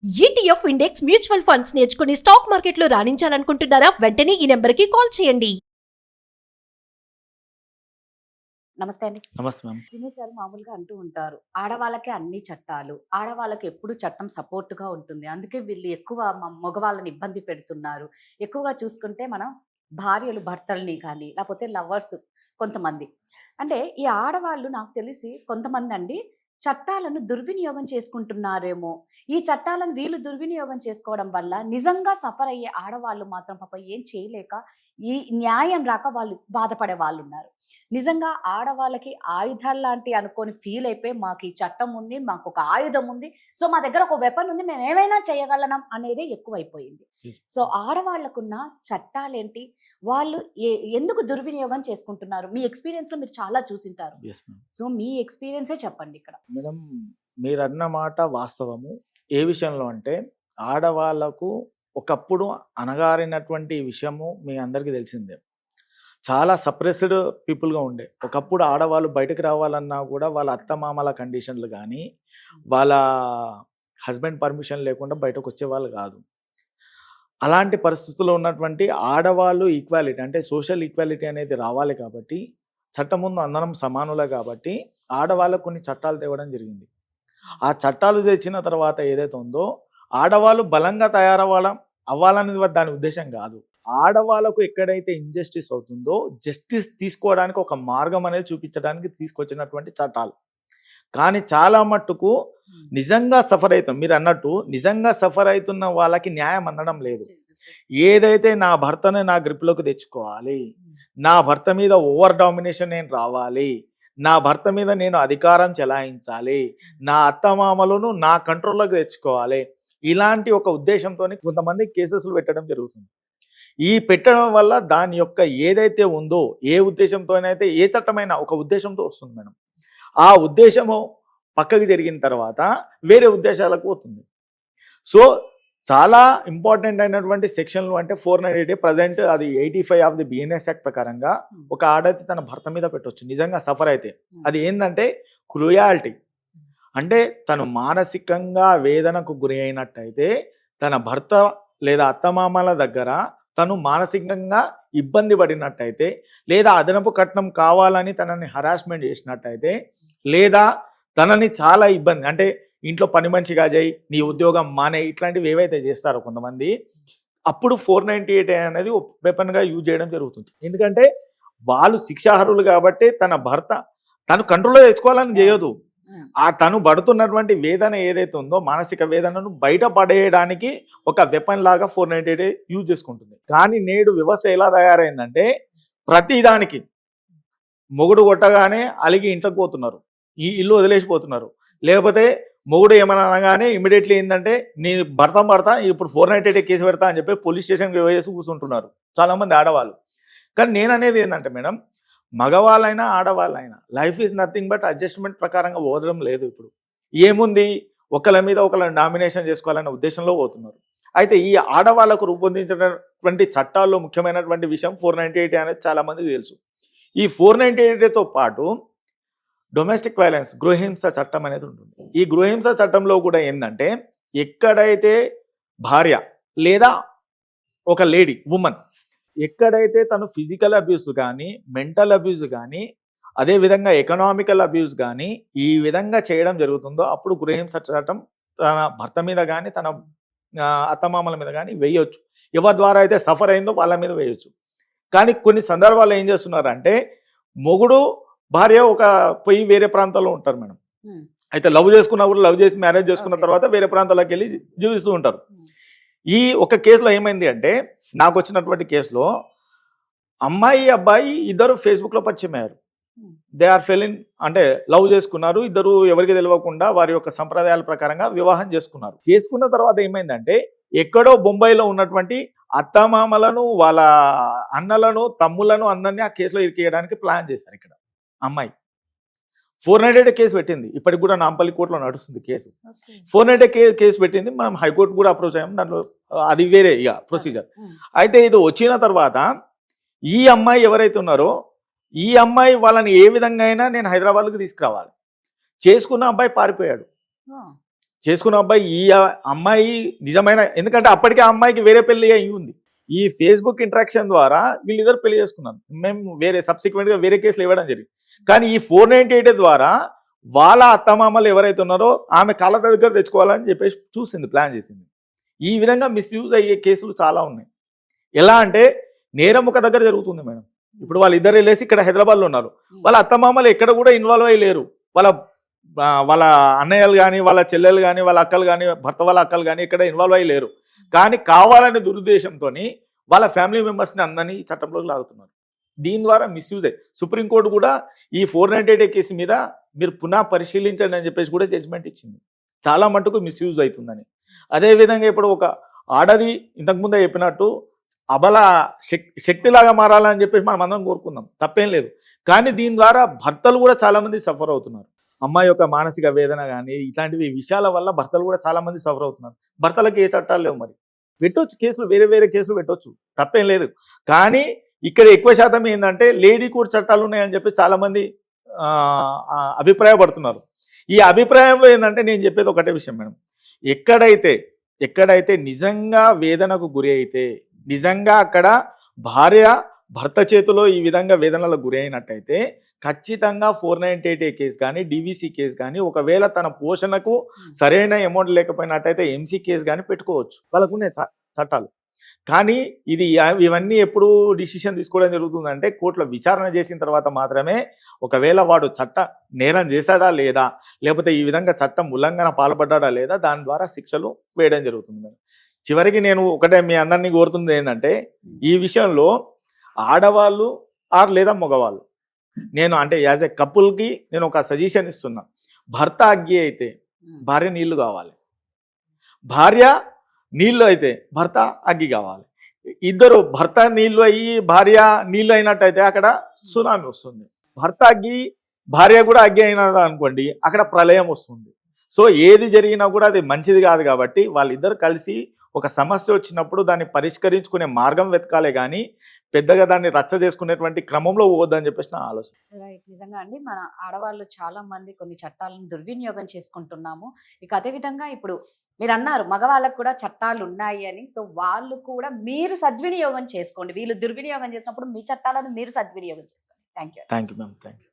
ETF index mutual funds నేర్చుకుని stock మార్కెట్లో రాణించాలనుకుంటున్నారా? వెంటనే ఈ నెంబర్కి కాల్ చేయండి. నమస్తే అండి. నమస్తే మ్యామ్. దినేష్ గారు మామూలుగా అంటూ ఉంటారు, ఆడవాళ్ళకే అన్ని చట్టాలు, ఆడవాళ్ళకి ఎప్పుడు చట్టం సపోర్ట్గా ఉంటుంది, అందుకే వీళ్ళు ఎక్కువ మగవాళ్ళని ఇబ్బంది పెడుతున్నారు. ఎక్కువగా చూసుకుంటే మనం భార్యలు భర్తల్ని కానీ లేకపోతే లవర్స్ కొంతమంది, అంటే ఈ ఆడవాళ్ళు నాకు తెలిసి కొంతమంది అండి చట్టాలను దుర్వినియోగం చేసుకుంటున్నారేమో. ఈ చట్టాలను వీళ్ళు దుర్వినియోగం చేసుకోవడం వల్ల నిజంగా సఫర్ అయ్యే ఆడవాళ్ళు మాత్రం పాప ఏం చేయలేక ఈ న్యాయం రాక వాళ్ళు బాధపడే వాళ్ళు ఉన్నారు. నిజంగా ఆడవాళ్ళకి ఆయుధాలు లాంటి అనుకోని ఫీల్ అయిపోయి మాకు ఈ చట్టం ఉంది, మాకు ఒక ఆయుధం ఉంది, సో మా దగ్గర ఒక వెపన్ ఉంది, మేము ఏమైనా చేయగలం అనేది ఎక్కువైపోయింది. సో ఆడవాళ్ళకున్న చట్టాలేంటి, వాళ్ళు ఎందుకు దుర్వినియోగం చేసుకుంటున్నారు? మీ ఎక్స్పీరియన్స్ లో మీరు చాలా చూసింటారు. Yes, ma'am. సో మీ ఎక్స్పీరియన్సే చెప్పండి ఇక్కడ. మేడం, మీరు అన్న మాట వాస్తవము. ఏ విషయంలో అంటే ఆడవాళ్ళకు ఒకప్పుడు అణగారినటువంటి విషయము మీ అందరికీ తెలిసిందే. చాలా సప్రెస్డ్ పీపుల్గా ఉండే. ఒకప్పుడు ఆడవాళ్ళు బయటకు రావాలన్నా కూడా వాళ్ళ అత్తమామల కండిషన్లు కానీ వాళ్ళ హస్బెండ్ పర్మిషన్ లేకుండా బయటకు వచ్చేవాళ్ళు కాదు. అలాంటి పరిస్థితుల్లో ఉన్నటువంటి ఆడవాళ్ళు ఈక్వాలిటీ అంటే సోషల్ ఈక్వాలిటీ అనేది రావాలి కాబట్టి, చట్టం ముందు అందరం సమానులే కాబట్టి ఆడవాళ్ళకు కొన్ని చట్టాలు తేవడం జరిగింది. ఆ చట్టాలు తెచ్చిన తర్వాత ఏదైతే ఉందో ఆడవాళ్ళు బలంగా అవ్వాలనేది దాని ఉద్దేశం కాదు. ఆడవాళ్ళకు ఎక్కడైతే ఇంజస్టిస్ అవుతుందో జస్టిస్ తీసుకోవడానికి ఒక మార్గం అనేది చూపించడానికి తీసుకొచ్చినటువంటి చట్టాలు. కానీ చాలా మట్టుకు నిజంగా సఫర్ అవుతాం, మీరు అన్నట్టు నిజంగా సఫర్ అవుతున్న వాళ్ళకి న్యాయం అందడం లేదు. ఏదైతే నా భర్తను నా గ్రిప్లోకి తెచ్చుకోవాలి, నా భర్త మీద ఓవర్ డామినేషన్ నేను రావాలి, నా భర్త మీద నేను అధికారం చెలాయించాలి, నా అత్తమామలను నా కంట్రోల్లోకి తెచ్చుకోవాలి, ఇలాంటి ఒక ఉద్దేశంతో కొంతమంది కేసెస్లు పెట్టడం జరుగుతుంది. ఈ పెట్టడం వల్ల దాని యొక్క ఏదైతే ఉందో, ఏ ఉద్దేశంతోనైతే ఏ చట్టమైనా ఒక ఉద్దేశంతో వస్తుంది మేడం, ఆ ఉద్దేశము పక్కకి జరిగిన తర్వాత వేరే ఉద్దేశాలకు పోతుంది. సో చాలా ఇంపార్టెంట్ అయినటువంటి సెక్షన్లు అంటే 498 ప్రజెంట్ అది 85 ఆఫ్ ది బిఎన్ఎస్ యాక్ట్ ప్రకారంగా ఒక ఆడైతే తన భర్త మీద పెట్టవచ్చు నిజంగా సఫర్ అయితే. అది ఏంటంటే క్రూయాలిటీ. అంటే తను మానసికంగా వేదనకు గురి అయినట్టయితే తన భర్త లేదా అత్తమామల దగ్గర తను మానసికంగా ఇబ్బంది పడినట్టయితే, లేదా అదనపు కట్నం కావాలని తనని హరాస్మెంట్ చేసినట్టయితే, లేదా తనని చాలా ఇబ్బంది అంటే ఇంట్లో పని మనిషిగా చేయి, నీ ఉద్యోగం మానే, ఇట్లాంటివి ఏవైతే చేస్తారో కొంతమంది, అప్పుడు 498 అనేది వెపన్గా యూజ్ చేయడం జరుగుతుంది. ఎందుకంటే వాళ్ళు శిక్షార్హులు కాబట్టి తన భర్త తను కంట్రోల్లో తెచ్చుకోవాలని చేయదు. ఆ తను పడుతున్నటువంటి వేదన ఏదైతే ఉందో మానసిక వేదనను బయటపడేయడానికి ఒక వెపన్ లాగా 498 యూజ్ చేసుకుంటుంది. కానీ నేడు వ్యవస్థ ఎలా తయారైందంటే ప్రతిదానికి మొగుడు కొట్టగానే అలిగి ఇంట్లోకి పోతున్నారు, ఈ ఇల్లు వదిలేసిపోతున్నారు. లేకపోతే మొగుడు ఏమన్నా అనగానే ఇమీడియట్లీ ఏంటంటే నీ భర్త ఇప్పుడు 498 కేసు పెడతా అని చెప్పి పోలీస్ స్టేషన్కి వేసి కూర్చుంటున్నారు చాలామంది ఆడవాళ్ళు. కానీ నేను అనేది ఏంటంటే మేడం, మగవాళ్ళైనా ఆడవాళ్ళైనా life is nothing but adjustment ప్రకారంగా పోవడం లేదు. ఇప్పుడు ఏముంది, ఒకళ్ళ మీద ఒకళ్ళని డామినేషన్ చేసుకోవాలనే ఉద్దేశంలో పోతున్నారు. అయితే ఈ ఆడవాళ్ళకు రూపొందించినటువంటి చట్టాల్లో ముఖ్యమైనటువంటి విషయం 498 అనేది చాలామందికి తెలుసు. ఈ 498తో పాటు డొమెస్టిక్ వైలెన్స్ గృహహింస చట్టం అనేది ఉంటుంది. ఈ గృహహింస చట్టంలో కూడా ఏంటంటే ఎక్కడైతే భార్య లేదా ఒక లేడీ ఉమెన్ ఎక్కడైతే తను ఫిజికల్ అబ్యూస్ కానీ మెంటల్ అబ్యూస్ కానీ అదేవిధంగా ఎకనామికల్ అబ్యూస్ కానీ ఈ విధంగా చేయడం జరుగుతుందో అప్పుడు గృహహింస చట్టం తన భర్త మీద కానీ తన అత్తమామల మీద కానీ వేయొచ్చు. ఎవరి ద్వారా అయితే సఫర్ అయిందో వాళ్ళ మీద వేయొచ్చు. కానీ కొన్ని సందర్భాల్లో ఏం చేస్తున్నారంటే మొగుడు భార్య ఒక పోయి వేరే ప్రాంతాల్లో ఉంటారు మేడం. అయితే లవ్ చేసుకున్నప్పుడు లవ్ చేసి మ్యారేజ్ చేసుకున్న తర్వాత వేరే ప్రాంతాలకు వెళ్ళి జీవిస్తూ ఉంటారు. ఈ ఒక కేసులో ఏమైంది అంటే, నాకు వచ్చినటువంటి కేసులో అమ్మాయి అబ్బాయి ఇద్దరు ఫేస్బుక్లో పరిచయం అయ్యారు. దే ఆర్ ఫెలిన్ అంటే లవ్ చేసుకున్నారు. ఇద్దరు ఎవరికి తెలియకుండా వారి యొక్క సంప్రదాయాల ప్రకారంగా వివాహం చేసుకున్నారు. చేసుకున్న తర్వాత ఏమైందంటే ఎక్కడో బొంబాయిలో ఉన్నటువంటి అత్తమామలను వాళ్ళ అన్నలను తమ్ములను అందరినీ ఆ కేసులో ఇరికేయడానికి ప్లాన్ చేశారు. ఇక్కడ అమ్మాయి 498 కేసు పెట్టింది. ఇప్పటికి కూడా నాంపల్లి కోర్టులో నడుస్తుంది కేసు. 498 కేసు పెట్టింది. మనం హైకోర్టు కూడా అప్రోచ్ అయ్యాము. దాంట్లో అది వేరే ఇక ప్రొసీజర్. అయితే ఇది వచ్చిన తర్వాత ఈ అమ్మాయి ఎవరైతే ఉన్నారో ఈ అమ్మాయి వాళ్ళని ఏ విధంగా అయినా నేను హైదరాబాద్కి తీసుకురావాలి, చేసుకున్న అబ్బాయి పారిపోయాడు. చేసుకున్న అబ్బాయి అమ్మాయి నిజమైన, ఎందుకంటే అప్పటికే ఆ అమ్మాయికి వేరే పెళ్లి అయి ఉంది. ఈ ఫేస్బుక్ ఇంటరాక్షన్ ద్వారా వీళ్ళిద్దరు పెళ్లి చేసుకున్నారు. మేము వేరే సబ్సిక్వెంట్ గా వేరే కేసులు ఇవ్వడం జరిగింది. కానీ ఈ 498 ద్వారా వాళ్ళ అత్తమామలు ఎవరైతే ఉన్నారో ఆమె కాళ్ళ దగ్గర తెచ్చుకోవాలని చెప్పేసి చూసింది, ప్లాన్ చేసింది. ఈ విధంగా మిస్యూజ్ అయ్యే కేసులు చాలా ఉన్నాయి. ఎలా అంటే నేరం ఒక దగ్గర జరుగుతుంది మేడం. ఇప్పుడు వాళ్ళిద్దరు వెళ్ళేసి ఇక్కడ హైదరాబాద్లో ఉన్నారు, వాళ్ళ అత్తమామలు ఎక్కడ కూడా ఇన్వాల్వ్ అయ్యి లేరు. వాళ్ళ అన్నయ్యలు కానీ, వాళ్ళ చెల్లెలు కానీ, వాళ్ళ అక్కలు కానీ, భర్త వాళ్ళ అక్కలు కానీ ఇక్కడ ఇన్వాల్వ్ అయ్యి లేరు. కానీ కావాలనే దురుద్దేశంతో వాళ్ళ ఫ్యామిలీ మెంబర్స్ని అందరినీ చట్టంలోకి లాగుతున్నారు. దీని ద్వారా మిస్యూజ్ అయ్యి సుప్రీంకోర్టు కూడా ఈ 498 కేసు మీద మీరు పునః పరిశీలించండి అని చెప్పేసి కూడా జడ్జిమెంట్ ఇచ్చింది. చాలా మటుకు మిస్యూజ్ అవుతుందని. అదేవిధంగా ఇప్పుడు ఒక ఆడది ఇంతకుముందే చెప్పినట్టు అబల శక్తిలాగా మారాలని చెప్పేసి మనం అందరం కోరుకుందాం, తప్పేం లేదు. కానీ దీని ద్వారా భర్తలు కూడా చాలా మంది సఫర్ అవుతున్నారు. అమ్మాయి యొక్క మానసిక వేదన కానీ ఇట్లాంటివి విషయాల వల్ల భర్తలు కూడా చాలా మంది సఫర్ అవుతున్నారు. భర్తలకు ఏ చట్టాలు లేవు, మరి పెట్టొచ్చు కేసులు, వేరే వేరే కేసులు పెట్టొచ్చు, తప్పేం లేదు. కానీ ఇక్కడ ఎక్కువ శాతం ఏంటంటే లేడీ కోర్టు చట్టాలు ఉన్నాయని చెప్పి చాలా మంది అభిప్రాయపడుతున్నారు. ఈ అభిప్రాయంలో ఏంటంటే నేను చెప్పేది ఒకటే విషయం మేడం, ఎక్కడైతే నిజంగా వేదనకు గురి అయితే, నిజంగా అక్కడ భార్య భర్త చేతిలో ఈ విధంగా వేదనలకు గురి అయినట్టయితే ఖచ్చితంగా 498 కేసు కానీ, డివిసి కేసు కానీ, ఒకవేళ తన పోషణకు సరైన అమౌంట్ లేకపోయినట్టయితే ఎంసీ కేసు కానీ పెట్టుకోవచ్చు, వాళ్ళకునే చట్టాలు. కానీ ఇవన్నీ ఎప్పుడు డిసిషన్ తీసుకోవడం జరుగుతుందంటే కోర్టులో విచారణ చేసిన తర్వాత మాత్రమే, ఒకవేళ వాడు నేరం చేశాడా లేదా, లేకపోతే ఈ విధంగా చట్టం ఉల్లంఘన పాల్పడ్డా లేదా, దాని ద్వారా శిక్షలు వేయడం జరుగుతుంది. చివరికి నేను ఒకటే మీ అందరినీ కోరుతుంది ఏంటంటే, ఈ విషయంలో ఆడవాళ్ళు లేదా మగవాళ్ళు, నేను అంటే యాజ్ ఏ కపుల్కి నేను ఒక సజెషన్ ఇస్తున్నా. భర్త అగ్గి అయితే భార్య నీళ్లు కావాలి, భార్య నీళ్లు అయితే భర్త అగ్గి కావాలి. ఇద్దరు భర్త నీళ్లు అయ్యి భార్య నీళ్లు అయినట్టయితే అక్కడ సునామీ వస్తుంది. భర్త అగ్గి భార్య కూడా అగ్గి అయినాడు అనుకోండి, అక్కడ ప్రళయం వస్తుంది. సో ఏది జరిగినా కూడా అది మంచిది కాదు. కాబట్టి వాళ్ళిద్దరు కలిసి ఒక సమస్య వచ్చినప్పుడు దాన్ని పరిష్కరించుకునే మార్గం వెతకాలే కానీ పెద్దగా దాన్ని రచ్చ చేసుకునేటువంటి క్రమంలో పోవద్దని చెప్పేసి నా ఆలోచన. రైట్, నిజంగా అండి, మన ఆడవాళ్ళు చాలా మంది కొన్ని చట్టాలను దుర్వినియోగం చేసుకుంటున్నాము. ఇక అదే విధంగా ఇప్పుడు మీరు అన్నారు మగవాళ్ళకు కూడా చట్టాలు ఉన్నాయి అని. సో వాళ్ళు కూడా మీరు సద్వినియోగం చేసుకోండి. వీళ్ళు దుర్వినియోగం చేసినప్పుడు మీ చట్టాలను మీరు సద్వినియోగం చేసుకోండి. Thank you. Thank you ma'am, thank you.